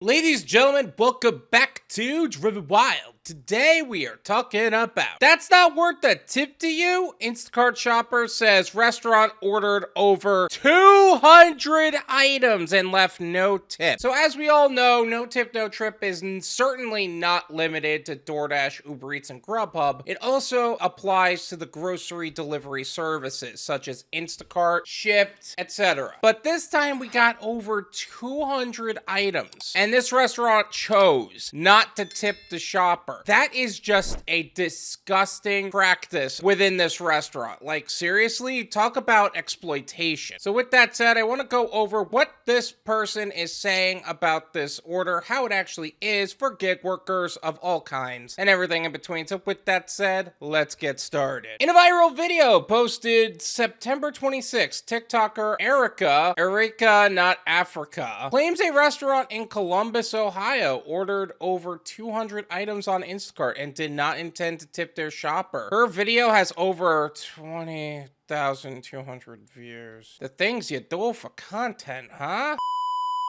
Ladies and gentlemen, welcome back to Driven Wild. Today we are talking about that's not worth a tip to you. Instacart shopper says restaurant ordered over 200 items and left no tip. So as we all know, no tip, no trip is certainly not limited to Doordash, UberEats, and Grubhub. It also applies to the grocery delivery services such as Instacart, Shipt, etc. But this time we got over 200 items. And this restaurant chose not to tip the shopper. That is just a disgusting practice within this restaurant. Like, seriously, talk about exploitation. So with that said, I want to go over what this person is saying about this order, how it actually is for gig workers of all kinds, and everything in between. So with that said, let's get started. In a viral video posted September 26th, TikToker Iricanotafrica claims a restaurant in Columbus, Ohio ordered over 200 items on Instacart and did not intend to tip their shopper. Her video has over 20,200 views. The things you do for content, huh?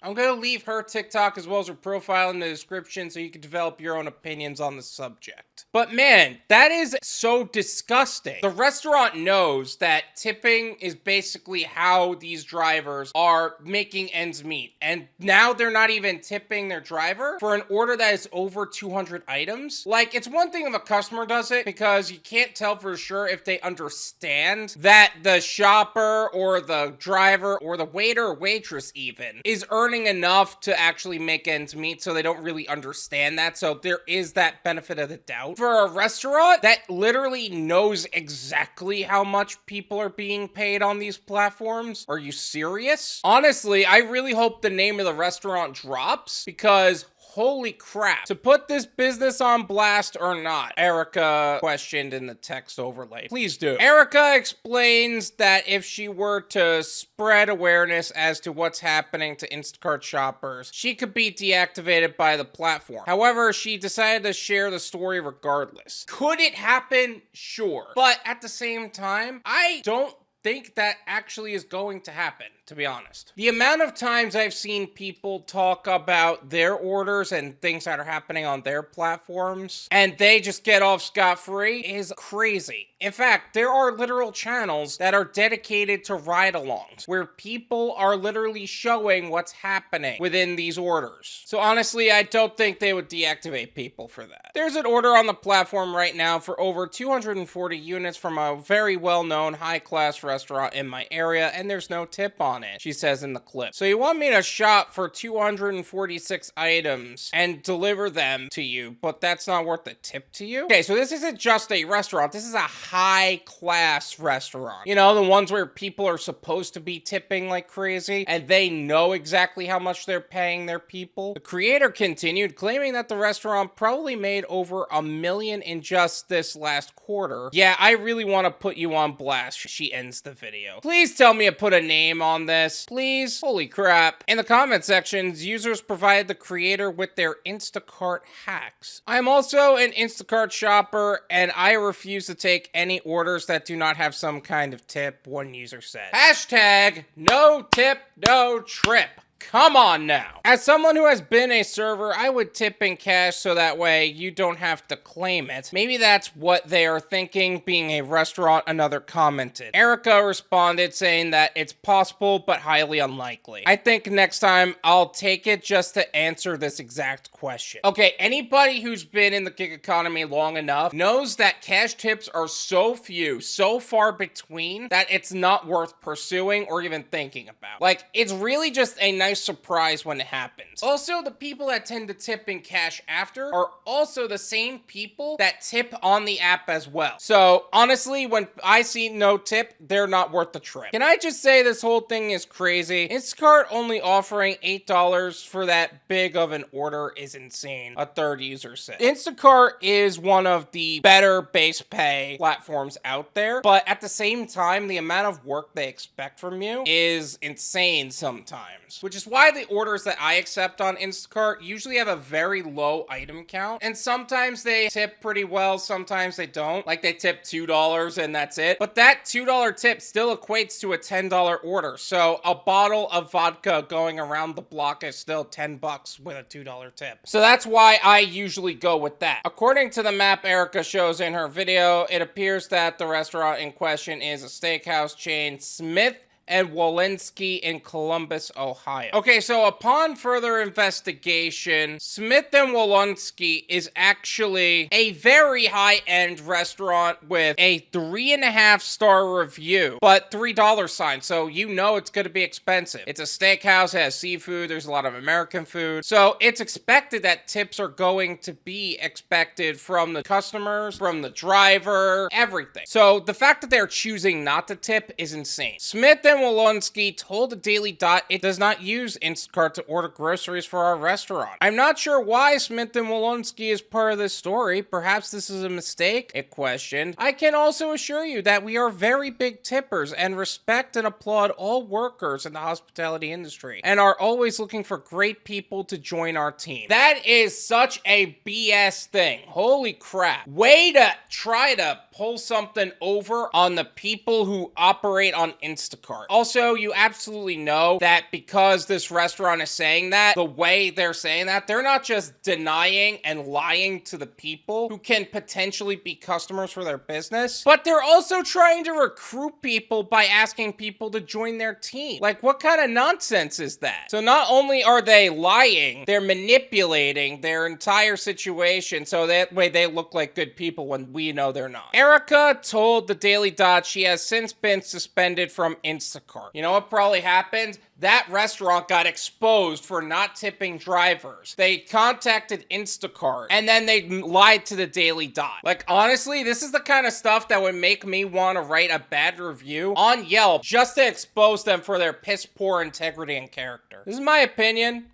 I'm going to leave her TikTok as well as her profile in the description so you can develop your own opinions on the subject. But man, that is so disgusting. The restaurant knows that tipping is basically how these drivers are making ends meet. And now they're not even tipping their driver for an order that is over 200 items. Like, it's one thing if a customer does it because you can't tell for sure if they understand that the shopper or the driver or the waiter or waitress even is earning enough to actually make ends meet, so they don't really understand that. So there is that benefit of the doubt. For a restaurant that literally knows exactly how much people are being paid on these platforms, are you serious? Honestly, I really hope the name of the restaurant drops because holy crap. To put this business on blast or not? Erica questioned in the text overlay. Please do. Erica explains that if she were to spread awareness as to what's happening to Instacart shoppers, she could be deactivated by the platform. However, she decided to share the story regardless. Could it happen? Sure. But at the same time, I don't think that actually is going to happen, to be honest. The amount of times I've seen people talk about their orders and things that are happening on their platforms and they just get off scot-free is crazy. In fact, there are literal channels that are dedicated to ride-alongs where people are literally showing what's happening within these orders. So honestly, I don't think they would deactivate people for that. There's an order on the platform right now for over 240 units from a very well-known high-class restaurant in my area, and there's no tip on it, she says in the clip. So you want me to shop for 246 items and deliver them to you, but that's not worth a tip to you? Okay, so this isn't just a restaurant. This is a high-class restaurant. You know, the ones where people are supposed to be tipping like crazy, and they know exactly how much they're paying their people. The creator continued, claiming that the restaurant probably made over $1 million in just this last quarter. Yeah, I really want to put you on blast, she ends the video. Please tell me to put a name on this, please. Holy crap. In the comment sections, users provided the creator with their Instacart hacks. I'm also an Instacart shopper, and I refuse to take any orders that do not have some kind of tip, one user said. Hashtag no tip, no trip. Come on now. As someone who has been a server, I would tip in cash so that way you don't have to claim it. Maybe that's what they are thinking, being a restaurant, another commented. Erica responded saying that it's possible but highly unlikely. I think next time I'll take it just to answer this exact question. Okay, anybody who's been in the gig economy long enough knows that cash tips are so few, so far between, that it's not worth pursuing or even thinking about. Like, it's really just a nice surprise when it happens. Also, the people that tend to tip in cash after are also the same people that tip on the app as well. So honestly, when I see no tip, they're not worth the trip. Can I just say this whole thing is crazy? Instacart only offering $8 for that big of an order is insane, a third user said. Instacart is one of the better base pay platforms out there, but at the same time, the amount of work they expect from you is insane sometimes, which is is why the orders that I accept on Instacart usually have a very low item count. And sometimes they tip pretty well, sometimes they don't. Like they tip $2 and that's it. But that $2 tip still equates to a $10 order. So a bottle of vodka going around the block is still $10 with a $2 tip. So that's why I usually go with that. According to the map Erica shows in her video, it appears that the restaurant in question is a steakhouse chain, Smith and Wollensky in Columbus, Ohio. Okay, so upon further investigation, Smith and Wollensky is actually a very high-end restaurant with a 3.5-star review, but $3 sign, so you know it's gonna be expensive. It's a steakhouse, it has seafood, there's a lot of American food, so it's expected that tips are going to be expected from the customers, from the driver, everything. So the fact that they're choosing not to tip is insane. Smith and Wollensky told the Daily Dot it does not use Instacart to order groceries for our restaurant. I'm not sure why Smith and Wollensky is part of this story. Perhaps this is a mistake, it questioned. I can also assure you that we are very big tippers and respect and applaud all workers in the hospitality industry and are always looking for great people to join our team. That is such a BS thing. Holy crap. Way to try to pull something over on the people who operate on Instacart. Also, you absolutely know that because this restaurant is saying that, the way they're saying that, they're not just denying and lying to the people who can potentially be customers for their business, but they're also trying to recruit people by asking people to join their team. Like, what kind of nonsense is that? So not only are they lying, they're manipulating their entire situation so that way they look like good people when we know they're not. Erica told the Daily Dot she has since been suspended from Instacart. You know what probably happened? That restaurant got exposed for not tipping drivers. They contacted Instacart and then they lied to the Daily Dot. Like, honestly, this is the kind of stuff that would make me want to write a bad review on Yelp just to expose them for their piss poor integrity and character. This is my opinion.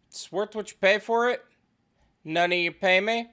It's worth what you pay for it. None of you pay me.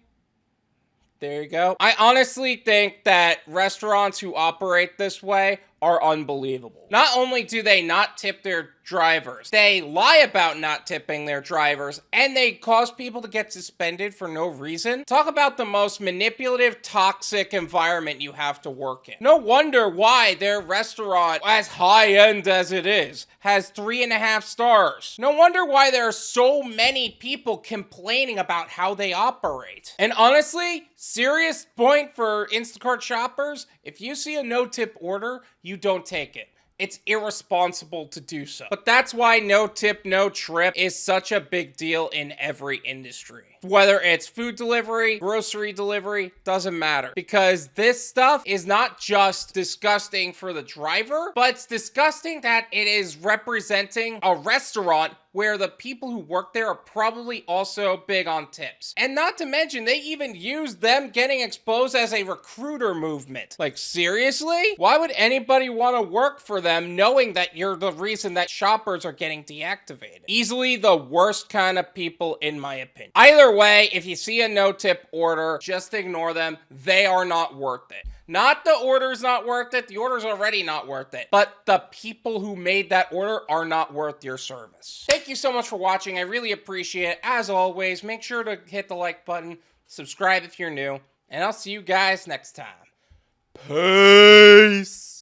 There you go. I honestly think that restaurants who operate this way are unbelievable. Not only do they not tip their drivers, they lie about not tipping their drivers, and they cause people to get suspended for no reason. Talk about the most manipulative, toxic environment you have to work in. No wonder why their restaurant, as high-end as it is, has 3.5 stars. No wonder why there are so many people complaining about how they operate. And honestly, serious point for Instacart shoppers, if you see a no-tip order, you don't take it. It's irresponsible to do so. But that's why no tip, no trip is such a big deal in every industry. Whether it's food delivery, grocery delivery, doesn't matter. Because this stuff is not just disgusting for the driver, but it's disgusting that it is representing a restaurant where the people who work there are probably also big on tips. And not to mention, they even use them getting exposed as a recruiter movement. Like, seriously? Why would anybody want to work for them knowing that you're the reason that shoppers are getting deactivated? Easily the worst kind of people, in my opinion. Either way, if you see a no-tip order, just ignore them. They are not worth it. Not the order's not worth it. The order's already not worth it. But the people who made that order are not worth your service. Thank you so much for watching. I really appreciate it. As always, make sure to hit the like button, subscribe if you're new, and I'll see you guys next time. Peace!